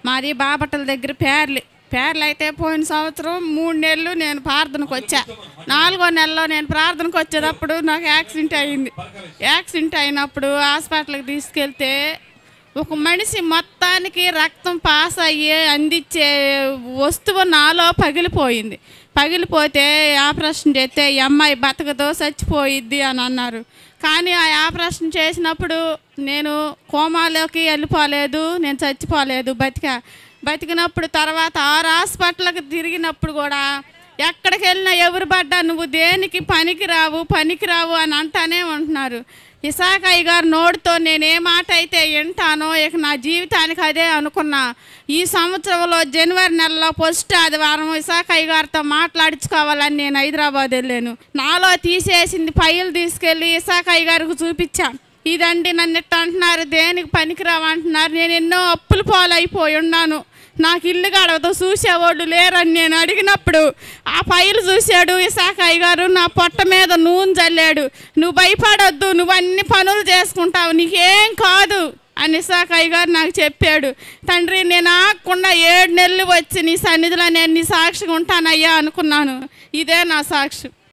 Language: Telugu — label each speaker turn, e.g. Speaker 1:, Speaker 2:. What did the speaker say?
Speaker 1: మాది బాపట్ల దగ్గర పేర్లు అయితే పోయిన సంవత్సరం 3 నెలలు నేను ప్రార్థనకు వచ్చా. 4వ నెలలో నేను ప్రార్థనకు వచ్చేటప్పుడు నాకు యాక్సిడెంట్ అయినప్పుడు హాస్పిటల్కి తీసుకెళ్తే ఒక మనిషి మొత్తానికి రక్తం పాస్ అయ్యి అందించే వస్తువు నాలో పగిలిపోతే ఆపరేషన్ చేస్తే ఈ అమ్మాయి బతకదో చచ్చిపోయిద్ది అని అన్నారు. కానీ ఆ ఆపరేషన్ చేసినప్పుడు నేను కోమాలోకి వెళ్ళిపోలేదు, నేను చచ్చిపోలేదు, బతికినప్పుడు తర్వాత 6 హాస్పిటల్కి తిరిగినప్పుడు కూడా ఎక్కడికి వెళ్ళినా ఎవరు పడ్డా నువ్వు దేనికి పనికిరావు అని అంటానే ఉంటున్నారు. ఇసాకయ్య గారు నోటితో నేను ఏ మాట అయితే వింటానో ఇక నా జీవితానికి అదే అనుకున్నా. ఈ సంవత్సరంలో జనవరి నెలలో ఫస్ట్ ఆదివారం ఇసాకయ్య గారితో మాట్లాడించుకోవాలని నేను హైదరాబాద్ వెళ్ళాను. నాలో తీసేసింది ఫైల్ తీసుకెళ్ళి ఇసాకయ్య గారికి చూపించాను. ఇదండి నన్ను ఇట్ట అంటున్నారు, దేనికి పనికిరావు అంటున్నారు. నేను ఎన్నో అప్పుల పాలైపోయి ఉన్నాను, నాకు ఇల్లు గడవతో చూసేవాళ్ళు లేరని నేను అడిగినప్పుడు ఆ ఫైల్ చూశాడు ఇసాకయ్య గారు. నా పొట్ట మీద నూనె చల్లాడు. నువ్వు భయపడొద్దు, నువ్వు అన్ని పనులు చేసుకుంటావు, నీకేం కాదు అని ఇసాకయ్య గారు నాకు చెప్పాడు. తండ్రి నేను ఆగకుండా 7 నెలలు వచ్చి నీ సన్నిధిలో నేను నీ సాక్షిగా ఉంటానయ్యా అనుకున్నాను. ఇదే నా సాక్షి.